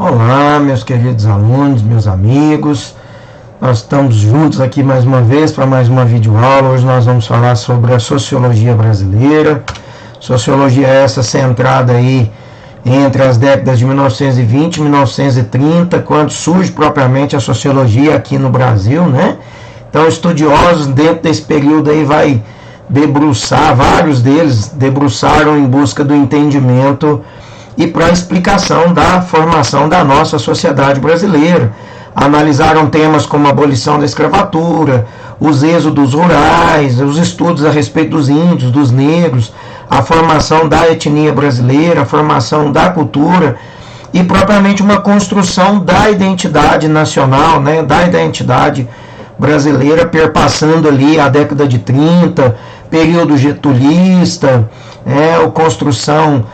Olá, meus queridos alunos, meus amigos. Nós estamos juntos aqui mais uma vez para mais uma videoaula. Hoje nós vamos falar sobre a sociologia brasileira. Sociologia essa centrada aí entre as décadas de 1920 e 1930, quando surge propriamente a sociologia aqui no Brasil, né? Então, estudiosos dentro desse período aí vai debruçar, vários deles debruçaram em busca do entendimento e para a explicação da formação da nossa sociedade brasileira. Analisaram temas como a abolição da escravatura, os êxodos rurais, os estudos a respeito dos índios, dos negros, a formação da etnia brasileira, a formação da cultura e propriamente uma construção da identidade nacional, né, da identidade brasileira, perpassando ali a década de 30, período getulista, a construção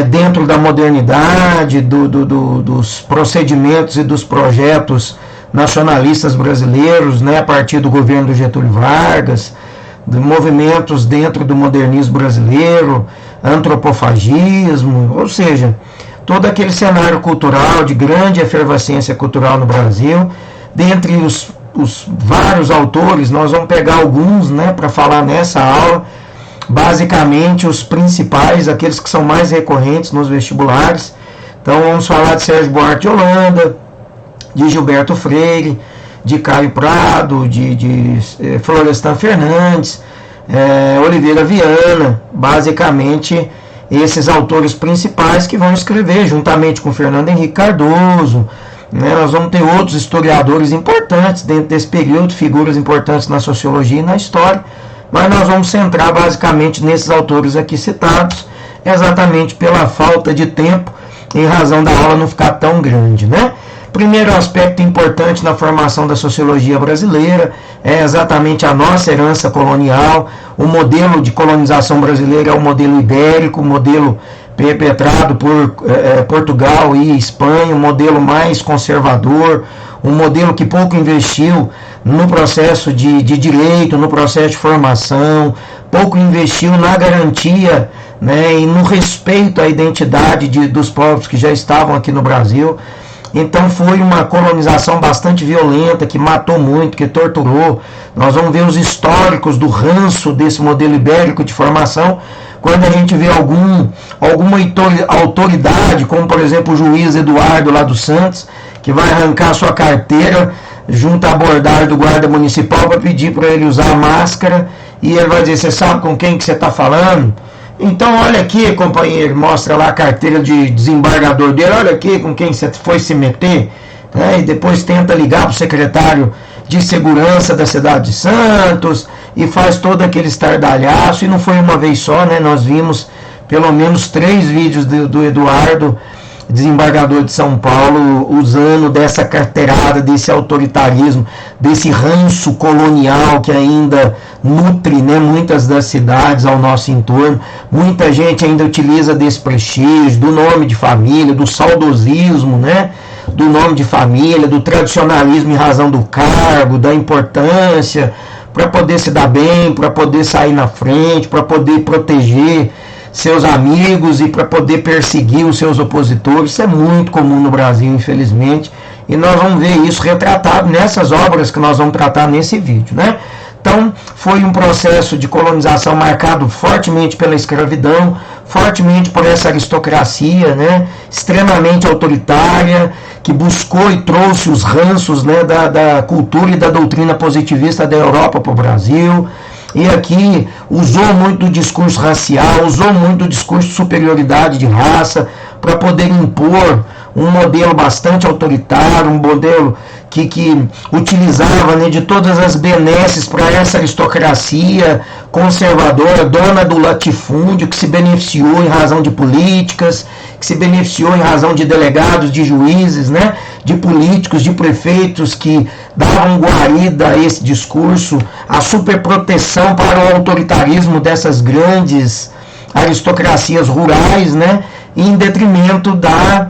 dentro da modernidade, dos procedimentos e dos projetos nacionalistas brasileiros, né, a partir do governo do Getúlio Vargas, de movimentos dentro do modernismo brasileiro, antropofagismo, ou seja, todo aquele cenário cultural de grande efervescência cultural no Brasil. Dentre os vários autores, nós vamos pegar alguns, né, para falar nessa aula. Basicamente os principais, aqueles que são mais recorrentes nos vestibulares. Então vamos falar de Sérgio Buarque de Holanda, de Gilberto Freire, de Caio Prado, de Florestan Fernandes, Oliveira Viana, basicamente esses autores principais que vão escrever, juntamente com Fernando Henrique Cardoso, né? Nós vamos ter outros historiadores importantes dentro desse período, figuras importantes na sociologia e na história, mas nós vamos centrar basicamente nesses autores aqui citados, exatamente pela falta de tempo, em razão da aula não ficar tão grande, né? Primeiro aspecto importante na formação da sociologia brasileira é exatamente a nossa herança colonial. O modelo de colonização brasileira é o modelo ibérico, o modelo perpetrado por Portugal e Espanha, um modelo mais conservador, um modelo que pouco investiu no processo de direito, no processo de formação, pouco investiu na garantia, né, e no respeito à identidade dos povos que já estavam aqui no Brasil. Então foi uma colonização bastante violenta, que matou muito, que torturou. Nós vamos ver os históricos do ranço desse modelo ibérico de formação, quando a gente vê alguma autoridade, como por exemplo o juiz Eduardo lá do Santos, que vai arrancar sua carteira junto à abordagem do guarda municipal para pedir para ele usar a máscara, e ele vai dizer: você sabe com quem que você está falando? Então olha aqui, companheiro, mostra lá a carteira de desembargador dele, olha aqui com quem você foi se meter, né? E depois tenta ligar para o secretário de segurança da cidade de Santos e faz todo aquele estardalhaço. E não foi uma vez só, né? Nós vimos pelo menos 3 vídeos do Eduardo, desembargador de São Paulo, usando dessa carteirada, desse autoritarismo, desse ranço colonial que ainda nutre, né, muitas das cidades ao nosso entorno. Muita gente ainda utiliza desse prestígio, do nome de família, do saudosismo, né, do nome de família, do tradicionalismo em razão do cargo, da importância, para poder se dar bem, para poder sair na frente, para poder proteger seus amigos e para poder perseguir os seus opositores. Isso é muito comum no Brasil, infelizmente, e nós vamos ver isso retratado nessas obras que nós vamos tratar nesse vídeo, né? Então, foi um processo de colonização marcado fortemente pela escravidão, fortemente por essa aristocracia, né, extremamente autoritária, que buscou e trouxe os ranços, né, da cultura e da doutrina positivista da Europa para o Brasil. E aqui usou muito do discurso racial, usou muito do discurso de superioridade de raça para poder impor um modelo bastante autoritário, um modelo que utilizava, né, de todas as benesses para essa aristocracia conservadora, dona do latifúndio, que se beneficiou em razão de políticas, que se beneficiou em razão de delegados, de juízes, né, de políticos, de prefeitos que davam guarida a esse discurso, a superproteção para o autoritarismo dessas grandes aristocracias rurais, né, em detrimento da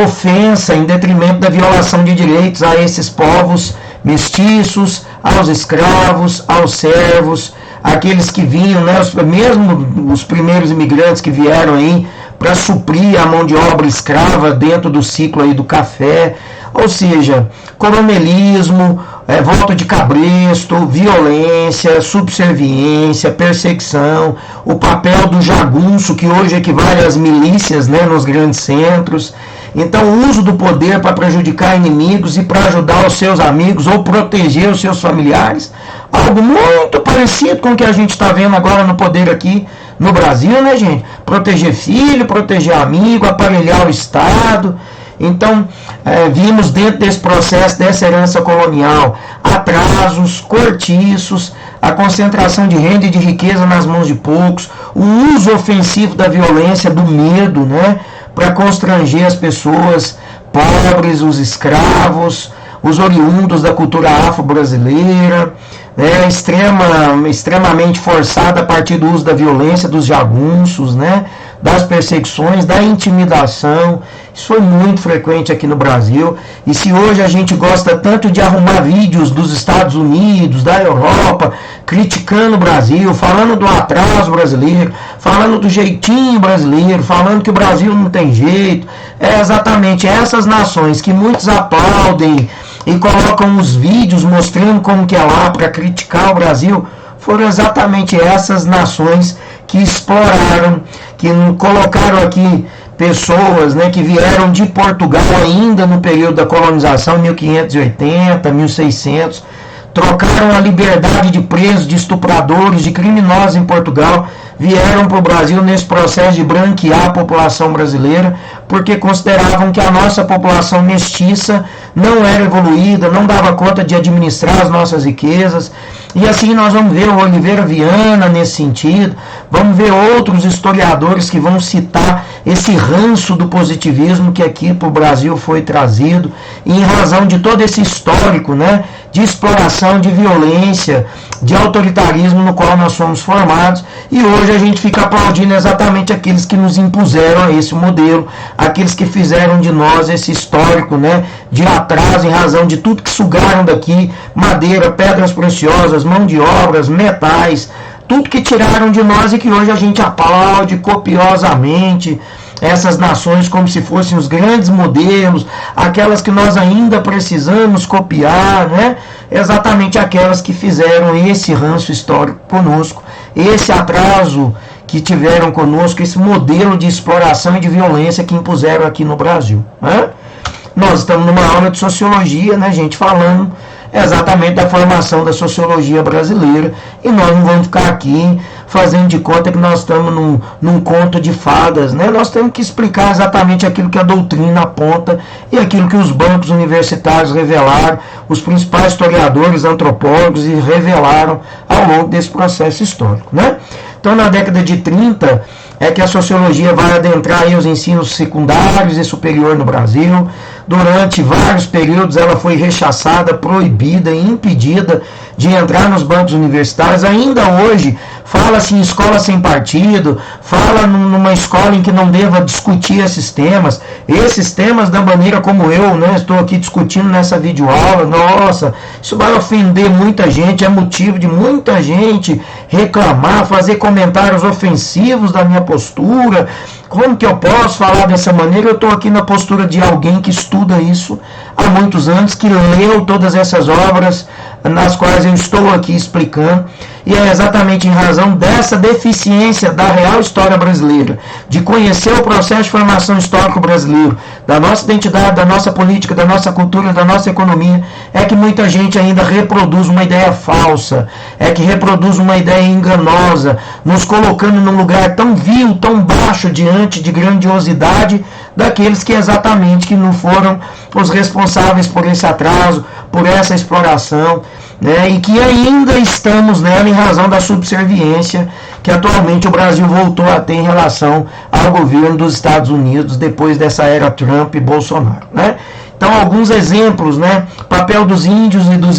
ofensa, em detrimento da violação de direitos a esses povos mestiços, aos escravos, aos servos, aqueles que vinham, né, mesmo os primeiros imigrantes que vieram aí para suprir a mão de obra escrava dentro do ciclo aí do café, ou seja, coronelismo, voto de cabresto, violência, subserviência, perseguição, o papel do jagunço, que hoje equivale às milícias, né, nos grandes centros. Então, o uso do poder para prejudicar inimigos e para ajudar os seus amigos ou proteger os seus familiares, algo muito parecido com o que a gente está vendo agora no poder aqui no Brasil, né, gente? Proteger filho, proteger amigo, aparelhar o Estado. Então, vimos dentro desse processo, dessa herança colonial, atrasos, cortiços, a concentração de renda e de riqueza nas mãos de poucos, o uso ofensivo da violência, do medo, né, para constranger as pessoas pobres, os escravos, os oriundos da cultura afro-brasileira, extremamente forçada a partir do uso da violência, dos jagunços, né, das perseguições, da intimidação. Isso foi muito frequente aqui no Brasil. E se hoje a gente gosta tanto de arrumar vídeos dos Estados Unidos, da Europa, criticando o Brasil, falando do atraso brasileiro, falando do jeitinho brasileiro, falando que o Brasil não tem jeito, é exatamente essas nações que muitos aplaudem e colocam os vídeos mostrando como que é lá para criticar o Brasil, foram exatamente essas nações que exploraram, que colocaram aqui pessoas, né, que vieram de Portugal ainda no período da colonização, 1580, 1600, trocaram a liberdade de presos, de estupradores, de criminosos em Portugal, vieram para o Brasil nesse processo de branquear a população brasileira, porque consideravam que a nossa população mestiça não era evoluída, não dava conta de administrar as nossas riquezas. E assim nós vamos ver o Oliveira Viana nesse sentido, vamos ver outros historiadores que vão citar esse ranço do positivismo que aqui para o Brasil foi trazido, e em razão de todo esse histórico, né, de exploração, de violência, de autoritarismo no qual nós somos formados, e hoje a gente fica aplaudindo exatamente aqueles que nos impuseram a esse modelo, aqueles que fizeram de nós esse histórico, né, de atraso em razão de tudo que sugaram daqui, madeira, pedras preciosas, mão de obras, metais, tudo que tiraram de nós e que hoje a gente aplaude copiosamente essas nações como se fossem os grandes modelos, aquelas que nós ainda precisamos copiar, né? Exatamente aquelas que fizeram esse ranço histórico conosco, esse atraso que tiveram conosco, esse modelo de exploração e de violência que impuseram aqui no Brasil, né? Nós estamos numa aula de sociologia, né, gente, falando exatamente da formação da sociologia brasileira, e nós não vamos ficar aqui fazendo de conta que nós estamos num conto de fadas, né? Nós temos que explicar exatamente aquilo que a doutrina aponta e aquilo que os bancos universitários revelaram, os principais historiadores, antropólogos, e revelaram ao longo desse processo histórico, né? Então, na década de 30, é que a sociologia vai adentrar aí os ensinos secundários e superior no Brasil. Durante vários períodos ela foi rechaçada, proibida e impedida de entrar nos bancos universitários. Ainda hoje fala-se em escola sem partido, fala numa escola em que não deva discutir esses temas da maneira como eu, né, estou aqui discutindo nessa videoaula. Nossa, isso vai ofender muita gente, é motivo de muita gente reclamar, fazer comentários ofensivos da minha postura. Como que eu posso falar dessa maneira? Eu estou aqui na postura de alguém que estuda isso há muitos anos, que leu todas essas obras nas quais eu estou aqui explicando, e é exatamente em razão dessa deficiência da real história brasileira, de conhecer o processo de formação histórico brasileiro, da nossa identidade, da nossa política, da nossa cultura, da nossa economia, é que muita gente ainda reproduz uma ideia falsa, é que reproduz uma ideia enganosa, nos colocando num lugar tão vil, tão baixo diante de grandiosidade daqueles que exatamente que não foram os responsáveis por esse atraso, por essa exploração, né, e que ainda estamos nela em razão da subserviência que atualmente o Brasil voltou a ter em relação ao governo dos Estados Unidos depois dessa era Trump e Bolsonaro, né? Então, alguns exemplos, né? Papel dos índios e dos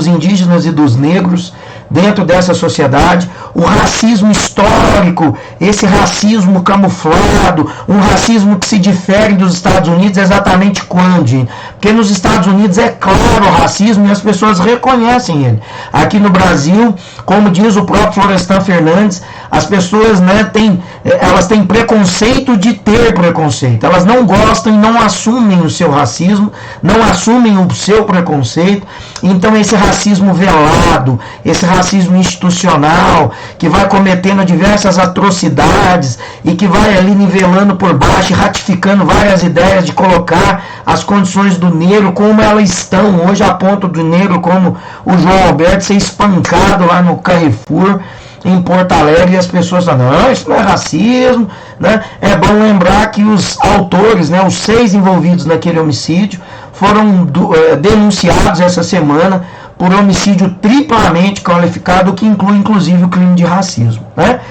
indígenas e dos negros dentro dessa sociedade, o racismo histórico, esse racismo camuflado, um racismo que se difere dos Estados Unidos exatamente quando? Porque nos Estados Unidos é claro o racismo e as pessoas reconhecem ele. Aqui no Brasil, como diz o próprio Florestan Fernandes, As pessoas, né, elas têm preconceito de ter preconceito. Elas não gostam e não assumem o seu racismo, não assumem o seu preconceito. Então esse racismo velado, esse racismo institucional, que vai cometendo diversas atrocidades e que vai ali nivelando por baixo, ratificando várias ideias de colocar as condições do negro como elas estão hoje, a ponto do negro, como o João Alberto, ser espancado lá no Carrefour em Porto Alegre, e as pessoas falam, não, isso não é racismo, né? É bom lembrar que os autores, né, os 6 envolvidos naquele homicídio, foram denunciados essa semana por homicídio triplamente qualificado, que inclui inclusive o crime de racismo, né?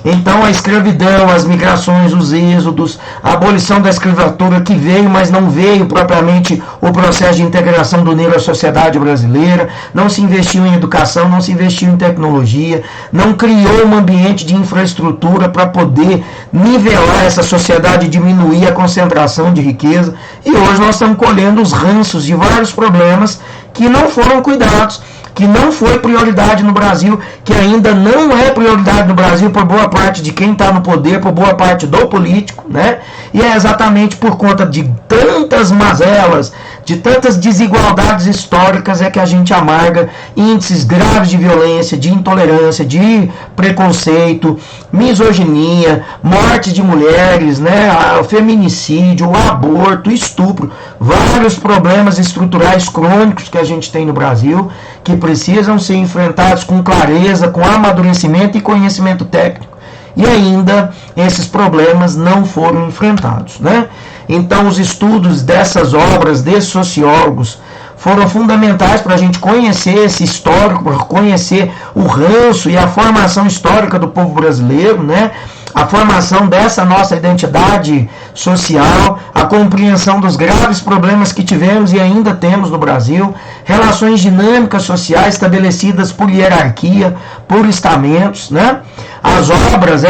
Então a escravidão, as migrações, os êxodos, a abolição da escravatura que veio, mas não veio propriamente o processo de integração do negro à sociedade brasileira, não se investiu em educação, não se investiu em tecnologia, não criou um ambiente de infraestrutura para poder nivelar essa sociedade, diminuir a concentração de riqueza, e hoje nós estamos colhendo os ranços de vários problemas que não foram cuidados, que não foi prioridade no Brasil, que ainda não é prioridade no Brasil por boa parte de quem está no poder, por boa parte do político, né? E é exatamente por conta de tantas mazelas, de tantas desigualdades históricas, é que a gente amarga índices graves de violência, de intolerância, de preconceito, misoginia, morte de mulheres, né? O feminicídio, o aborto, o estupro, vários problemas estruturais crônicos que a gente tem no Brasil, que precisam ser enfrentados com clareza, com amadurecimento e conhecimento técnico. E ainda esses problemas não foram enfrentados, né? Então os estudos dessas obras, desses sociólogos, foram fundamentais para a gente conhecer esse histórico, para conhecer o ranço e a formação histórica do povo brasileiro, né? A formação dessa nossa identidade social, a compreensão dos graves problemas que tivemos e ainda temos no Brasil, relações dinâmicas sociais estabelecidas por hierarquia, por estamentos, né?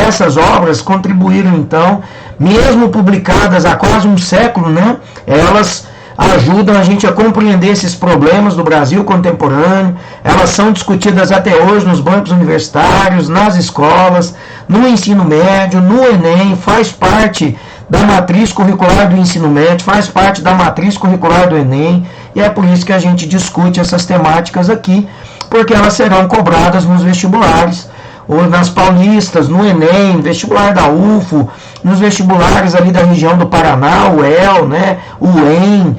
Essas obras contribuíram então, mesmo publicadas há quase um século, né? Elas ajudam a gente a compreender esses problemas do Brasil contemporâneo. Elas são discutidas até hoje nos bancos universitários, nas escolas, no ensino médio, no Enem, faz parte da matriz curricular do ensino médio, faz parte da matriz curricular do Enem, e é por isso que a gente discute essas temáticas aqui, porque elas serão cobradas nos vestibulares, ou nas paulistas, no Enem, vestibular da UFO, nos vestibulares ali da região do Paraná, o EL, né, o EM,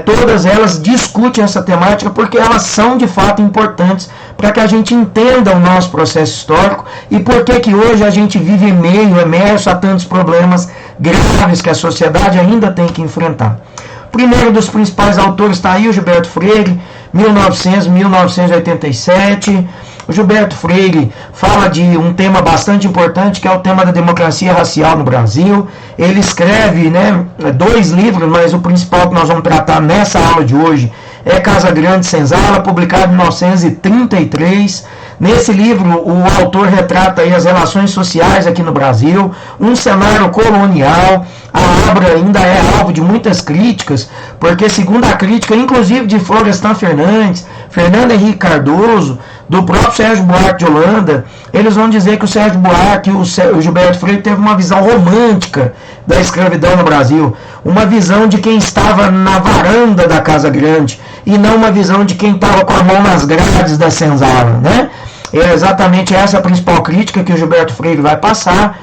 todas elas discutem essa temática porque elas são de fato importantes para que a gente entenda o nosso processo histórico e por que hoje a gente vive imerso a tantos problemas graves que a sociedade ainda tem que enfrentar. O primeiro dos principais autores está aí, o Gilberto Freire, 1900-1987. O Gilberto Freire fala de um tema bastante importante, que é o tema da democracia racial no Brasil. Ele escreve, né, 2 livros, mas o principal que nós vamos tratar nessa aula de hoje é Casa Grande Senzala, publicado em 1933. Nesse livro, o autor retrata aí as relações sociais aqui no Brasil, um cenário colonial. A obra ainda é alvo de muitas críticas, porque segundo a crítica, inclusive de Florestan Fernandes, Fernando Henrique Cardoso, do próprio Sérgio Buarque de Holanda, eles vão dizer que o Sérgio Buarque, o Gilberto Freire, teve uma visão romântica da escravidão no Brasil, uma visão de quem estava na varanda da Casa Grande, e não uma visão de quem estava com a mão nas grades da senzala, né? É exatamente essa a principal crítica que o Gilberto Freire vai passar.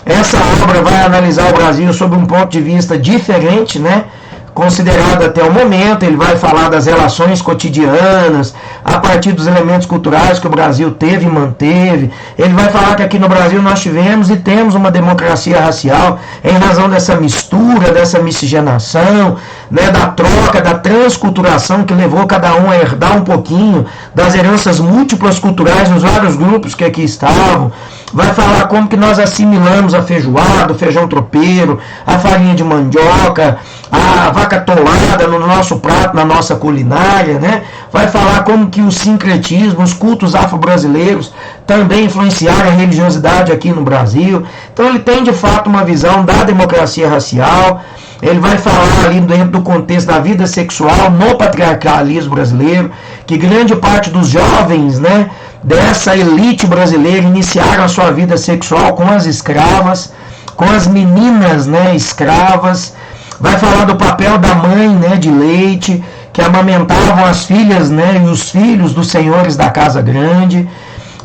Essa obra vai analisar o Brasil sob um ponto de vista diferente, né? Considerado até o momento. Ele vai falar das relações cotidianas, a partir dos elementos culturais que o Brasil teve e manteve. Ele vai falar que aqui no Brasil nós tivemos e temos uma democracia racial em razão dessa mistura, dessa miscigenação, né, da troca, da transculturação que levou cada um a herdar um pouquinho das heranças múltiplas culturais nos vários grupos que aqui estavam. Vai falar como que nós assimilamos a feijoada, o feijão tropeiro, a farinha de mandioca, a vaca atolada no nosso prato, na nossa culinária, né? Vai falar como que o sincretismo, os cultos afro-brasileiros também influenciaram a religiosidade aqui no Brasil. Então ele tem de fato uma visão da democracia racial. Ele vai falar ali dentro do contexto da vida sexual no patriarcalismo brasileiro, que grande parte dos jovens, né, dessa elite brasileira iniciaram a sua vida sexual com as escravas, com as meninas, né, escravas. Vai falar do papel da mãe, né, de leite, que amamentavam as filhas, né, e os filhos dos senhores da casa grande.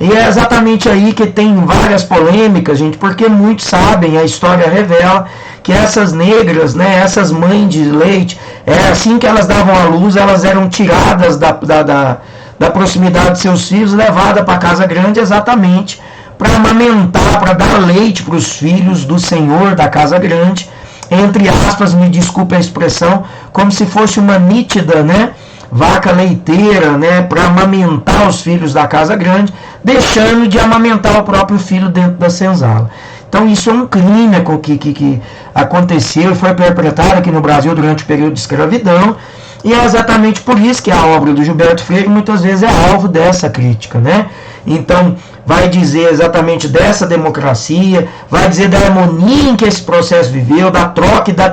E é exatamente aí que tem várias polêmicas, gente, porque muitos sabem, a história revela que essas negras, né, essas mães de leite, assim que elas davam à luz, elas eram tiradas da proximidade de seus filhos, levadas para a casa grande exatamente para amamentar, para dar leite para os filhos do senhor da casa grande, entre aspas, me desculpe a expressão, como se fosse uma nítida, né, vaca leiteira, né, para amamentar os filhos da casa grande, deixando de amamentar o próprio filho dentro da senzala. Então isso é um crime que aconteceu e foi perpetrado aqui no Brasil durante o período de escravidão, e é exatamente por isso que a obra do Gilberto Freire muitas vezes é alvo dessa crítica, né? Então vai dizer exatamente dessa democracia, vai dizer da harmonia em que esse processo viveu, da troca e da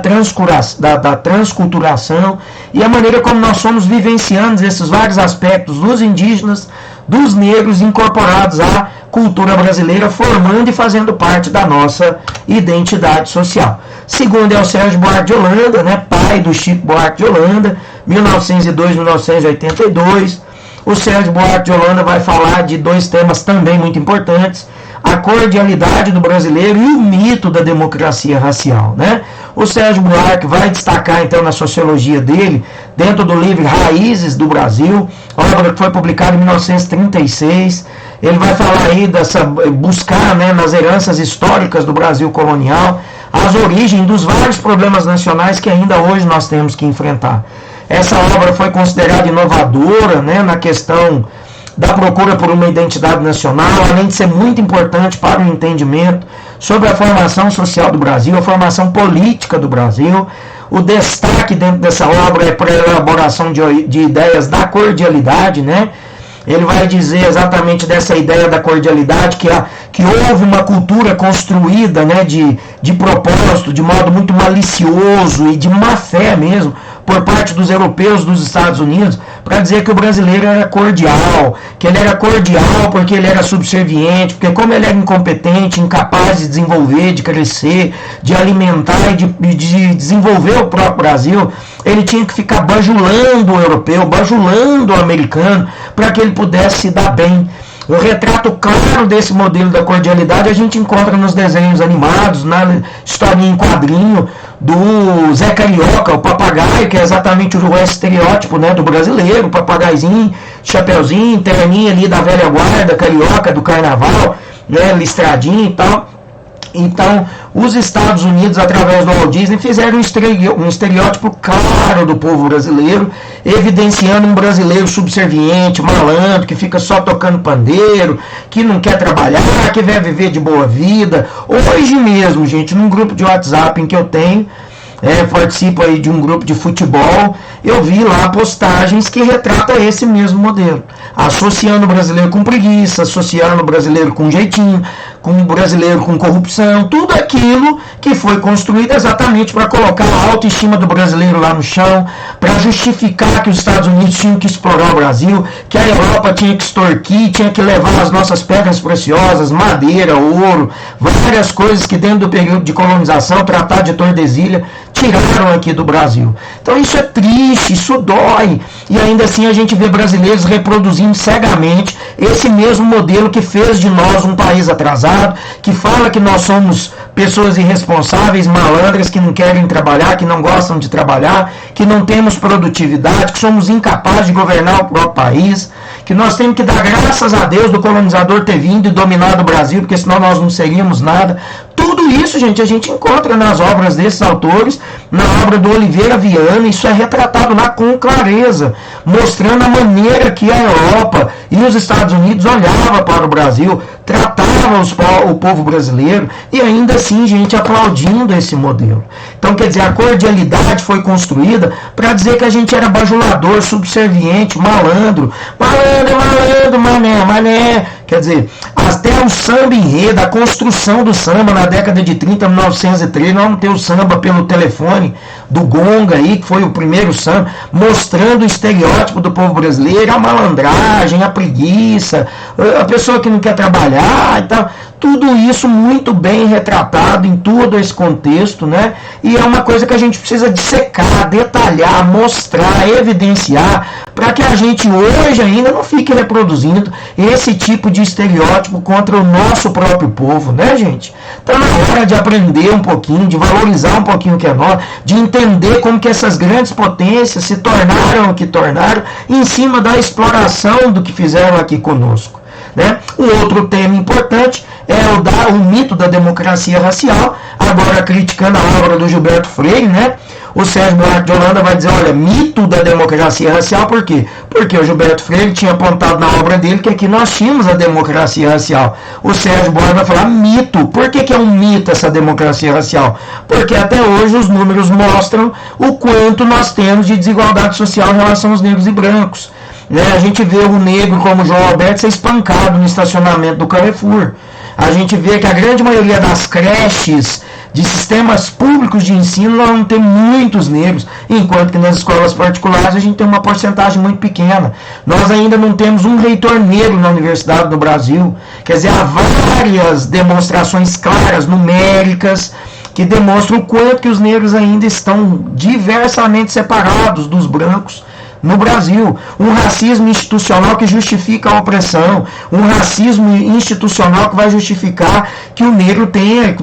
transculturação, e a maneira como nós somos vivenciando esses vários aspectos dos indígenas, dos negros incorporados à cultura brasileira, formando e fazendo parte da nossa identidade social. Segundo é o Sérgio Buarque de Holanda, né, pai do Chico Buarque de Holanda, 1902-1982. O Sérgio Buarque de Holanda vai falar de dois temas também muito importantes: a cordialidade do brasileiro e o mito da democracia racial, né? O Sérgio Buarque vai destacar então na sociologia dele, dentro do livro Raízes do Brasil, obra que foi publicada em 1936, ele vai falar aí buscar, né, nas heranças históricas do Brasil colonial, as origens dos vários problemas nacionais que ainda hoje nós temos que enfrentar. Essa obra foi considerada inovadora, né, na questão da procura por uma identidade nacional, além de ser muito importante para o entendimento sobre a formação social do Brasil, a formação política do Brasil. O destaque dentro dessa obra é para a elaboração de ideias da cordialidade, né? Ele vai dizer exatamente dessa ideia da cordialidade, que houve uma cultura construída, né, de propósito, de modo muito malicioso e de má fé mesmo, por parte dos europeus dos Estados Unidos, para dizer que o brasileiro era cordial, que ele era cordial porque ele era subserviente, porque como ele era incompetente, incapaz de desenvolver, de crescer, de alimentar e de desenvolver o próprio Brasil, ele tinha que ficar bajulando o europeu, bajulando o americano, para que ele pudesse se dar bem. O retrato claro desse modelo da cordialidade a gente encontra nos desenhos animados, na historinha em quadrinho do Zé Carioca, o papagaio, que é exatamente o estereótipo, né, do brasileiro, o papagaizinho, chapeuzinho, terninha ali da velha guarda, carioca, do carnaval, né, listradinho e tal. Então, os Estados Unidos, através do Walt Disney, fizeram um estereótipo claro do povo brasileiro, evidenciando um brasileiro subserviente, malandro, que fica só tocando pandeiro, que não quer trabalhar, que vai viver de boa vida. Hoje mesmo, gente, num grupo de WhatsApp em que eu tenho, participo aí de um grupo de futebol, eu vi lá postagens que retratam esse mesmo modelo, associando o brasileiro com preguiça, associando o brasileiro com jeitinho, com o brasileiro com corrupção, tudo aquilo que foi construído exatamente para colocar a autoestima do brasileiro lá no chão, para justificar que os Estados Unidos tinham que explorar o Brasil, que a Europa tinha que extorquir, tinha que levar as nossas pedras preciosas, madeira, ouro, várias coisas que dentro do período de colonização, Tratado de Tordesilhas, tiraram aqui do Brasil. Então isso é triste, isso dói, e ainda assim a gente vê brasileiros reproduzindo cegamente esse mesmo modelo que fez de nós um país atrasado, que fala que nós somos pessoas irresponsáveis, malandras, que não querem trabalhar, que não gostam de trabalhar, que não temos produtividade, que somos incapazes de governar o próprio país, que nós temos que dar graças a Deus do colonizador ter vindo e dominado o Brasil, porque senão nós não seríamos nada. Tudo isso, gente, a gente encontra nas obras desses autores, na obra do Oliveira Viana, isso é retratado lá com clareza, mostrando a maneira que a Europa e os Estados Unidos olhavam para o Brasil, tratavam o povo brasileiro, e ainda assim, gente, aplaudindo esse modelo. Então, quer dizer, a cordialidade foi construída para dizer que a gente era bajulador, subserviente, malandro, mané, Quer dizer, até o samba enredo, a construção do samba na década de 30, 1903, nós vamos ter o samba pelo telefone do Gonga aí, que foi o primeiro samba, mostrando o estereótipo do povo brasileiro, a malandragem, a preguiça, a pessoa que não quer trabalhar e tal. Tudo isso muito bem retratado em todo esse contexto, né? E é uma coisa que a gente precisa dissecar, detalhar, mostrar, evidenciar, para que a gente hoje ainda não fique reproduzindo esse tipo de estereótipo contra o nosso próprio povo, né, gente? Está na hora de aprender um pouquinho, de valorizar um pouquinho o que é nosso, de entender como que essas grandes potências se tornaram o que tornaram em cima da exploração do que fizeram aqui conosco. Né? O outro tema importante é o mito da democracia racial, agora criticando a obra do Gilberto Freire, né? O Sérgio Buarque de Holanda vai dizer, olha, mito da democracia racial, por quê? Porque o Gilberto Freire tinha apontado na obra dele que aqui nós tínhamos a democracia racial. O Sérgio Buarque vai falar mito. Por que é um mito essa democracia racial? Porque até hoje os números mostram o quanto nós temos de desigualdade social em relação aos negros e brancos. Né? A gente vê o negro como João Alberto ser espancado no estacionamento do Carrefour. A gente vê que a grande maioria das creches de sistemas públicos de ensino não tem muitos negros, enquanto que nas escolas particulares a gente tem uma porcentagem muito pequena. Nós ainda não temos um reitor negro na universidade do Brasil. Quer dizer, há várias demonstrações claras, numéricas, que demonstram o quanto que os negros ainda estão diversamente separados dos brancos no Brasil. Um racismo institucional que justifica a opressão, um racismo institucional que vai justificar que o negro tenha,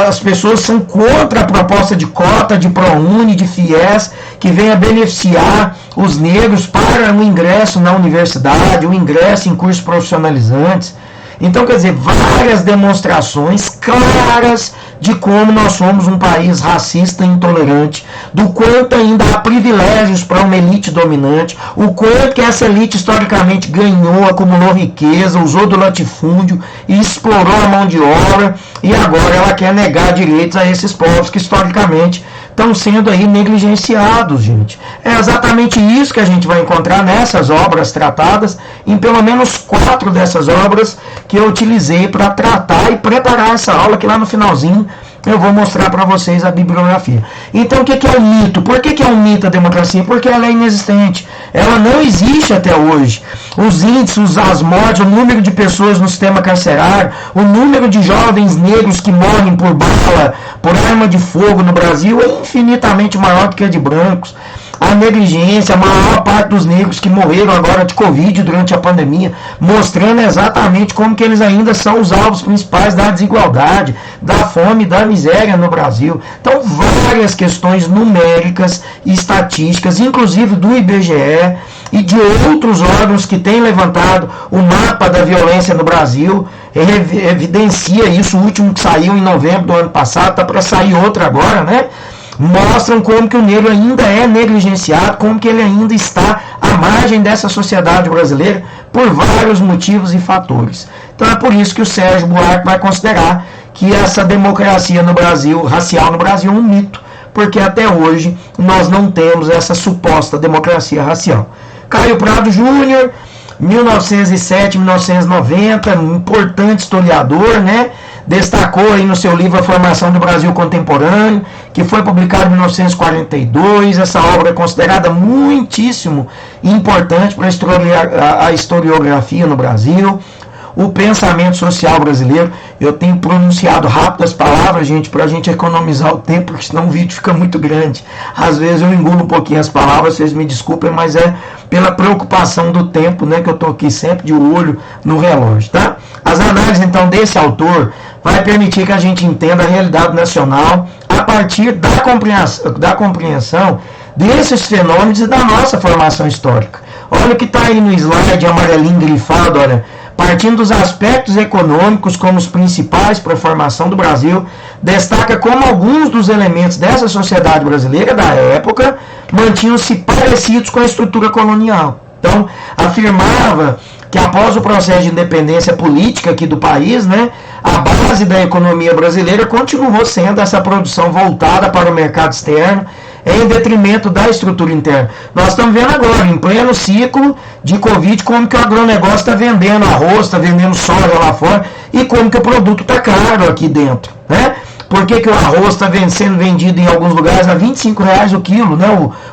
as pessoas são contra a proposta de cota, de ProUni, de FIES, que venha beneficiar os negros para o ingresso na universidade, o ingresso em cursos profissionalizantes. Então, quer dizer, várias demonstrações claras de como nós somos um país racista e intolerante, do quanto ainda há privilégios para uma elite dominante, o quanto que essa elite historicamente ganhou, acumulou riqueza, usou do latifúndio e explorou a mão de obra, e agora ela quer negar direitos a esses povos que historicamente estão sendo aí negligenciados, gente. É exatamente isso que a gente vai encontrar nessas obras tratadas, em pelo menos 4 dessas obras que eu utilizei para tratar e preparar essa aula, que lá no finalzinho eu vou mostrar para vocês a bibliografia. Então, o que é um mito? Por que é um mito a democracia? Porque ela é inexistente. Ela não existe até hoje. Os índices, as mortes, o número de pessoas no sistema carcerário, o número de jovens negros que morrem por bala, por arma de fogo no Brasil é infinitamente maior do que a de brancos. A negligência, a maior parte dos negros que morreram agora de Covid durante a pandemia, mostrando exatamente como que eles ainda são os alvos principais da desigualdade, da fome e da miséria no Brasil. Então, várias questões numéricas e estatísticas, inclusive do IBGE e de outros órgãos que têm levantado o mapa da violência no Brasil, evidencia isso. O último que saiu em novembro do ano passado, está para sair outro agora, né? Mostram como que o negro ainda é negligenciado, como que ele ainda está à margem dessa sociedade brasileira por vários motivos e fatores. Então é por isso que o Sérgio Buarque vai considerar que essa democracia no Brasil, racial no Brasil, é um mito, porque até hoje nós não temos essa suposta democracia racial. Caio Prado Júnior, 1907, 1990, importante historiador, né? Destacou aí no seu livro A Formação do Brasil Contemporâneo, que foi publicado em 1942. Essa obra é considerada muitíssimo importante para a historiografia no Brasil. O pensamento social brasileiro. Eu tenho pronunciado rápido as palavras, gente, para a gente economizar o tempo, porque senão o vídeo fica muito grande. Às vezes eu engulo um pouquinho as palavras, vocês me desculpem, mas é pela preocupação do tempo, né, que eu estou aqui sempre de olho no relógio, tá? As análises, então, desse autor vai permitir que a gente entenda a realidade nacional a partir da compreensão desses fenômenos e da nossa formação histórica. Olha o que está aí no slide amarelinho grifado, olha. Partindo dos aspectos econômicos como os principais para a formação do Brasil, destaca como alguns dos elementos dessa sociedade brasileira da época mantinham-se parecidos com a estrutura colonial. Então, afirmava que após o processo de independência política aqui do país, né, a base da economia brasileira continuou sendo essa produção voltada para o mercado externo, em detrimento da estrutura interna. Nós estamos vendo agora, em pleno ciclo de Covid, como que o agronegócio está vendendo arroz, está vendendo soja lá fora, e como que o produto está caro aqui dentro, né? Por que o arroz está sendo vendido em alguns lugares a R$25 o quilo, né?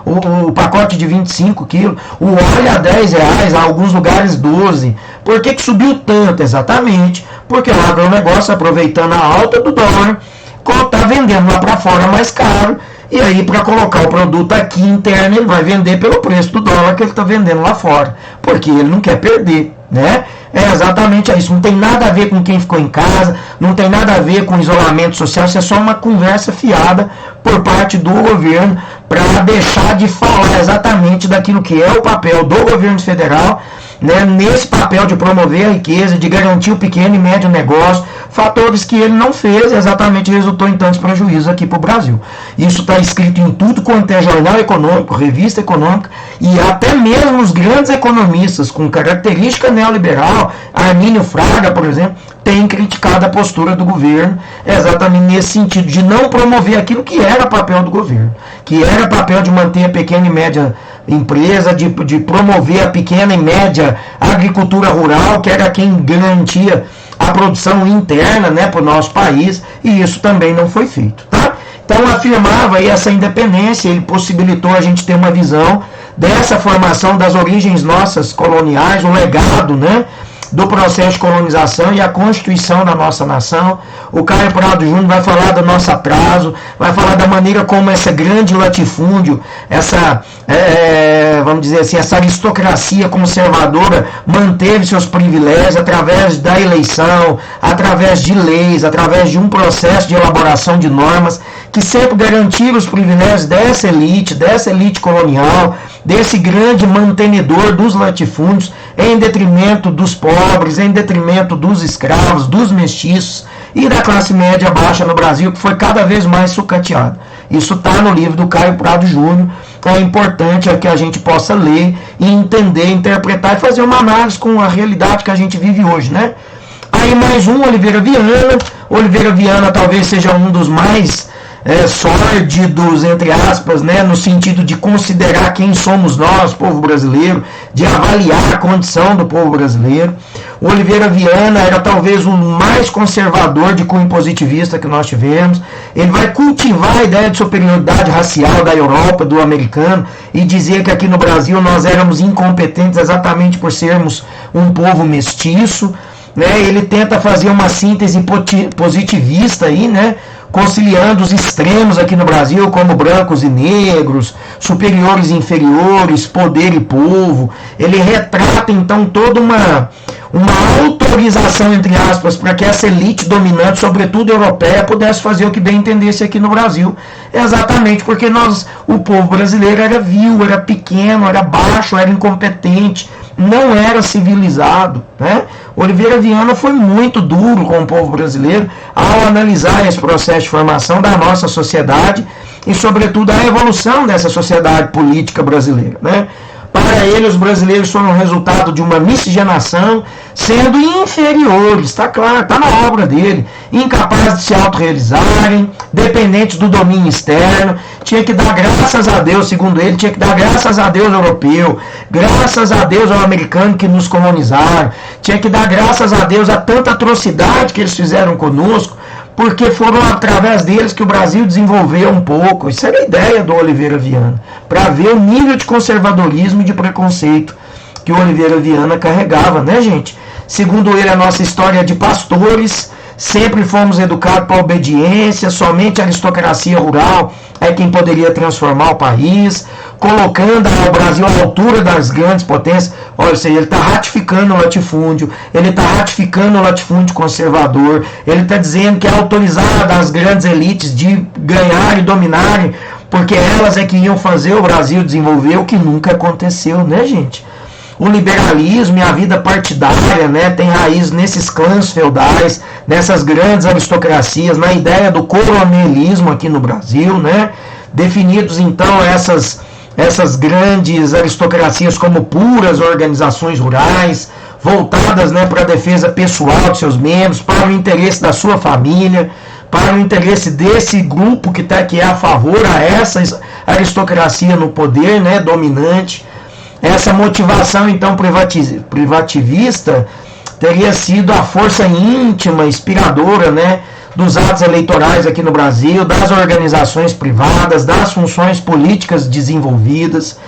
O pacote de 25 quilos, o óleo a R$10, em alguns lugares 12. Por que subiu tanto? Exatamente porque o agronegócio, aproveitando a alta do dólar, está vendendo lá para fora mais caro, e aí para colocar o produto aqui interno, ele vai vender pelo preço do dólar que ele está vendendo lá fora, porque ele não quer perder, né? É exatamente isso, não tem nada a ver com quem ficou em casa, não tem nada a ver com isolamento social, isso é só uma conversa fiada por parte do governo para deixar de falar exatamente daquilo que é o papel do governo federal, né, nesse papel de promover a riqueza, de garantir o pequeno e médio negócio, fatores que ele não fez, exatamente resultou em tantos prejuízos aqui para o Brasil. Isso está escrito em tudo quanto é jornal econômico, revista econômica, e até mesmo os grandes economistas com característica neoliberal, Armínio Fraga, por exemplo, tem criticado a postura do governo, exatamente nesse sentido, de não promover aquilo que era papel do governo, que era papel de manter a pequena e média empresa, de promover a pequena e média agricultura rural, que era quem garantia a produção interna, né, para o nosso país, e isso também não foi feito, tá? Então afirmava aí essa independência, ele possibilitou a gente ter uma visão dessa formação das origens nossas coloniais, o legado, né, do processo de colonização e a constituição da nossa nação. O Caio Prado Júnior vai falar do nosso atraso, vai falar da maneira como esse grande latifúndio, essa, vamos dizer assim, essa aristocracia conservadora manteve seus privilégios através da eleição, através de leis, através de um processo de elaboração de normas que sempre garantiram os privilégios dessa elite colonial, desse grande mantenedor dos latifúndios, em detrimento dos pobres, em detrimento dos escravos, dos mestiços e da classe média baixa no Brasil, que foi cada vez mais sucateada. Isso está no livro do Caio Prado Júnior, é importante que a gente possa ler e entender, interpretar e fazer uma análise com a realidade que a gente vive hoje, né? Aí mais um, Oliveira Viana. Oliveira Viana talvez seja um dos mais sórdidos, entre aspas, né, no sentido de considerar quem somos nós, povo brasileiro, de avaliar a condição do povo brasileiro. O Oliveira Viana era talvez o mais conservador de cunho positivista que nós tivemos. Ele vai cultivar a ideia de superioridade racial da Europa, do americano, e dizer que aqui no Brasil nós éramos incompetentes exatamente por sermos um povo mestiço, né? Ele tenta fazer uma síntese positivista aí, né, conciliando os extremos aqui no Brasil, como brancos e negros, superiores e inferiores, poder e povo. Ele retrata, então, toda uma autorização, entre aspas, para que essa elite dominante, sobretudo europeia, pudesse fazer o que bem entendesse aqui no Brasil. Exatamente porque o povo brasileiro era vil, era pequeno, era baixo, era incompetente, não era civilizado, né? Oliveira Viana foi muito duro com o povo brasileiro ao analisar esse processo de formação da nossa sociedade e, sobretudo, a evolução dessa sociedade política brasileira, né? Para ele, os brasileiros foram resultado de uma miscigenação, sendo inferiores, está claro, está na obra dele, incapazes de se autorrealizarem, dependentes do domínio externo. Tinha que dar graças a Deus, segundo ele, tinha que dar graças a Deus ao europeu, graças a Deus ao americano que nos colonizaram, tinha que dar graças a Deus a tanta atrocidade que eles fizeram conosco, porque foram através deles que o Brasil desenvolveu um pouco. Isso era a ideia do Oliveira Viana, para ver o nível de conservadorismo e de preconceito que o Oliveira Viana carregava, né, gente? Segundo ele, a nossa história é de pastores, sempre fomos educados para a obediência, somente a aristocracia rural é quem poderia transformar o país, colocando o Brasil à altura das grandes potências. Olha, ele está ratificando o latifúndio, ele está ratificando o latifúndio conservador, ele está dizendo que é autorizado as grandes elites de ganharem e dominarem, porque elas é que iam fazer o Brasil desenvolver, o que nunca aconteceu, né, gente? O liberalismo e a vida partidária, né, tem raiz nesses clãs feudais, nessas grandes aristocracias, na ideia do coronelismo aqui no Brasil, né, definidos então essas grandes aristocracias como puras organizações rurais, voltadas, né, para a defesa pessoal de seus membros, para o interesse da sua família, para o interesse desse grupo que é a favor aristocracia no poder, né, dominante. Essa motivação, então, privativista teria sido a força íntima, inspiradora, né, dos atos eleitorais aqui no Brasil, das organizações privadas, das funções políticas desenvolvidas.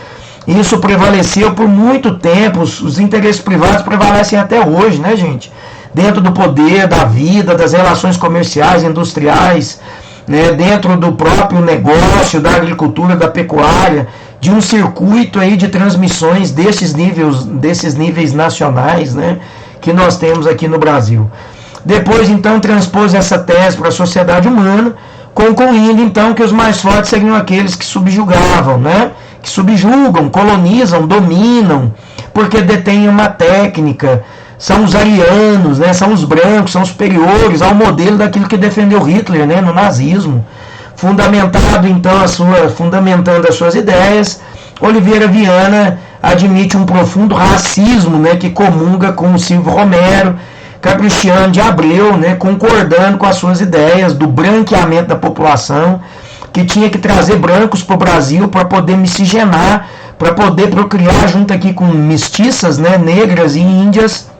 Isso prevaleceu por muito tempo, os interesses privados prevalecem até hoje, né, gente? Dentro do poder, da vida, das relações comerciais, industriais, né, dentro do próprio negócio, da agricultura, da pecuária, de um circuito aí de transmissões desses níveis nacionais, né, que nós temos aqui no Brasil. Depois, então, transpôs essa tese para a sociedade humana, concluindo, então, que os mais fortes seriam aqueles que subjugavam, né, que subjugam, colonizam, dominam, porque detêm uma técnica. São os arianos, né, são os brancos, são superiores ao modelo daquilo que defendeu Hitler, né, no nazismo. Fundamentando as suas ideias, Oliveira Viana admite um profundo racismo, né, que comunga com o Silvio Romero, Caprichiano de Abreu, né, concordando com as suas ideias do branqueamento da população, que tinha que trazer brancos para o Brasil para poder miscigenar, para poder procriar junto aqui com mestiças, né, negras e índias,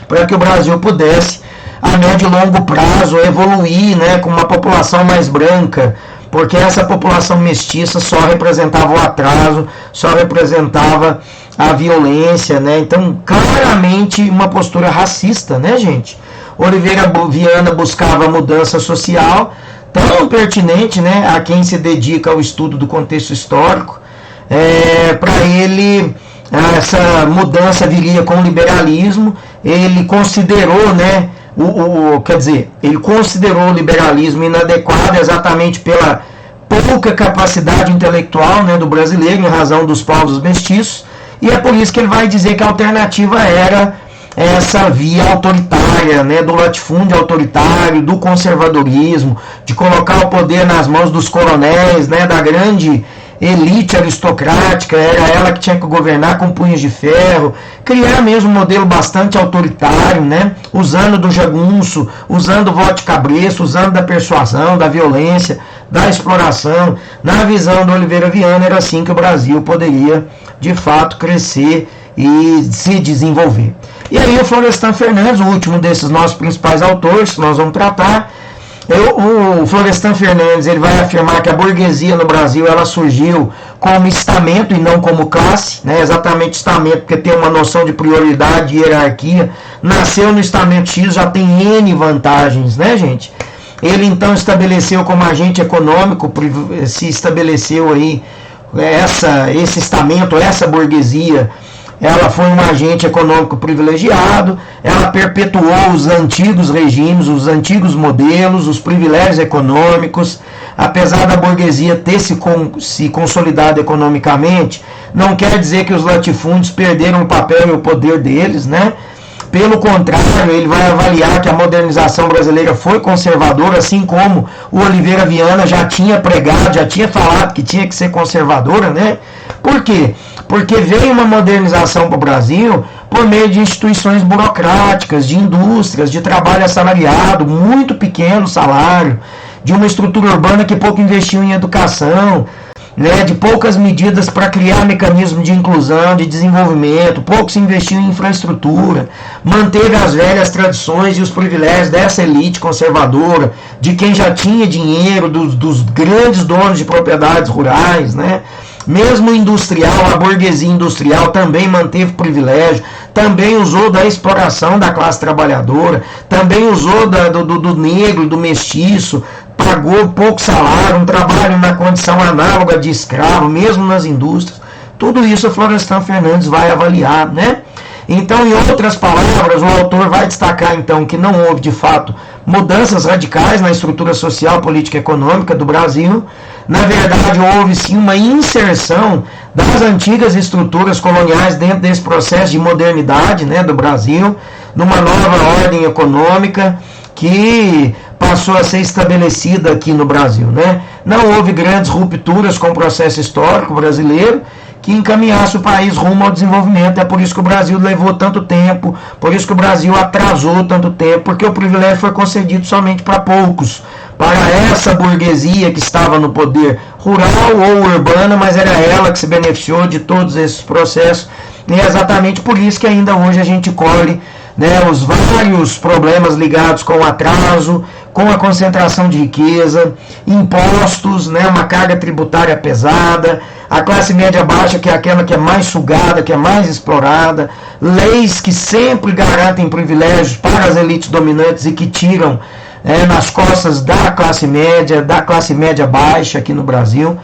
para que o Brasil pudesse, a médio e longo prazo, evoluir, né, com uma população mais branca, porque essa população mestiça só representava o atraso, só representava a violência, né? Então, claramente uma postura racista, né, gente? Oliveira Viana buscava a mudança social, tão pertinente, né, a quem se dedica ao estudo do contexto histórico. Para ele, essa mudança viria com o liberalismo. Ele considerou, né, ele considerou o liberalismo inadequado exatamente pela pouca capacidade intelectual, né, do brasileiro, em razão dos povos mestiços, e é por isso que ele vai dizer que a alternativa era essa via autoritária, né, do latifúndio autoritário, do conservadorismo, de colocar o poder nas mãos dos coronéis, né, da grande elite aristocrática, era ela que tinha que governar com punhos de ferro, criar mesmo um modelo bastante autoritário, né, usando do jagunço, usando o voto de cabresto, usando da persuasão, da violência, da exploração. Na visão do Oliveira Viana, era assim que o Brasil poderia, de fato, crescer e se desenvolver. E aí o Florestan Fernandes, o último desses nossos principais autores que nós vamos tratar, o Florestan Fernandes, ele vai afirmar que a burguesia no Brasil, ela surgiu como estamento e não como classe, né? Exatamente estamento, porque tem uma noção de prioridade e hierarquia. Nasceu no estamento X, já tem N vantagens, né, gente? Ele então estabeleceu como agente econômico, se estabeleceu aí esse estamento, essa burguesia. Ela foi um agente econômico privilegiado, ela perpetuou os antigos regimes, os antigos modelos, os privilégios econômicos. Apesar da burguesia ter se consolidado economicamente, não quer dizer que os latifúndios perderam o papel e o poder deles, né? Pelo contrário, ele vai avaliar que a modernização brasileira foi conservadora, assim como o Oliveira Viana já tinha pregado, já tinha falado que tinha que ser conservadora, né? Por quê? Porque veio uma modernização para o Brasil por meio de instituições burocráticas, de indústrias, de trabalho assalariado, muito pequeno salário, de uma estrutura urbana que pouco investiu em educação, né, de poucas medidas para criar mecanismos de inclusão, de desenvolvimento, pouco se investiu em infraestrutura, manteve as velhas tradições e os privilégios dessa elite conservadora, de quem já tinha dinheiro, dos grandes donos de propriedades rurais, né? Mesmo industrial, a burguesia industrial também manteve privilégio, também usou da exploração da classe trabalhadora, também usou do negro, do mestiço, pagou pouco salário, um trabalho na condição análoga de escravo, mesmo nas indústrias. Tudo isso o Florestan Fernandes vai avaliar, né? Então, em outras palavras, o autor vai destacar, então, que não houve, de fato, mudanças radicais na estrutura social, política e econômica do Brasil. Na verdade, houve, sim, uma inserção das antigas estruturas coloniais dentro desse processo de modernidade, né, do Brasil, numa nova ordem econômica que passou a ser estabelecida aqui no Brasil, né? Não houve grandes rupturas com o processo histórico brasileiro que encaminhasse o país rumo ao desenvolvimento. É por isso que o Brasil levou tanto tempo, por isso que o Brasil atrasou tanto tempo, porque o privilégio foi concedido somente para poucos, para essa burguesia que estava no poder rural ou urbana, mas era ela que se beneficiou de todos esses processos, e é exatamente por isso que ainda hoje a gente colhe, né, os vários problemas ligados com o atraso, com a concentração de riqueza, impostos, né, uma carga tributária pesada, a classe média baixa, que é aquela que é mais sugada, que é mais explorada, leis que sempre garantem privilégios para as elites dominantes e que tiram nas costas da classe média baixa aqui no Brasil.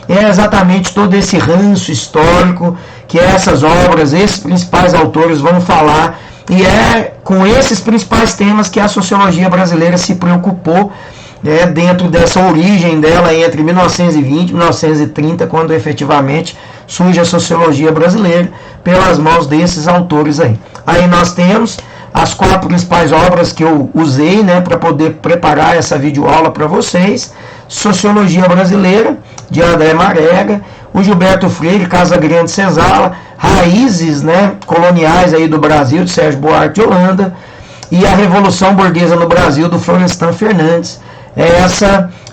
É exatamente todo esse ranço histórico que essas obras, esses principais autores vão falar, e é com esses principais temas que a sociologia brasileira se preocupou, dentro dessa origem dela entre 1920 e 1930, quando efetivamente surge a sociologia brasileira pelas mãos desses autores aí. Aí nós temos as 4 principais obras que eu usei, né, para poder preparar essa videoaula para vocês: Sociologia Brasileira, de André Marega, o Gilberto Freire, Casa Grande Senzala, Raízes, né, Coloniais aí do Brasil, de Sérgio Buarque de Holanda, e a Revolução Burguesa no Brasil, do Florestan Fernandes.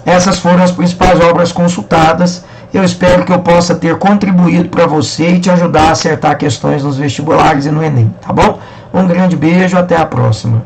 Essas foram as principais obras consultadas. Eu espero que eu possa ter contribuído para você e te ajudar a acertar questões nos vestibulares e no Enem, tá bom? Um grande beijo, até a próxima.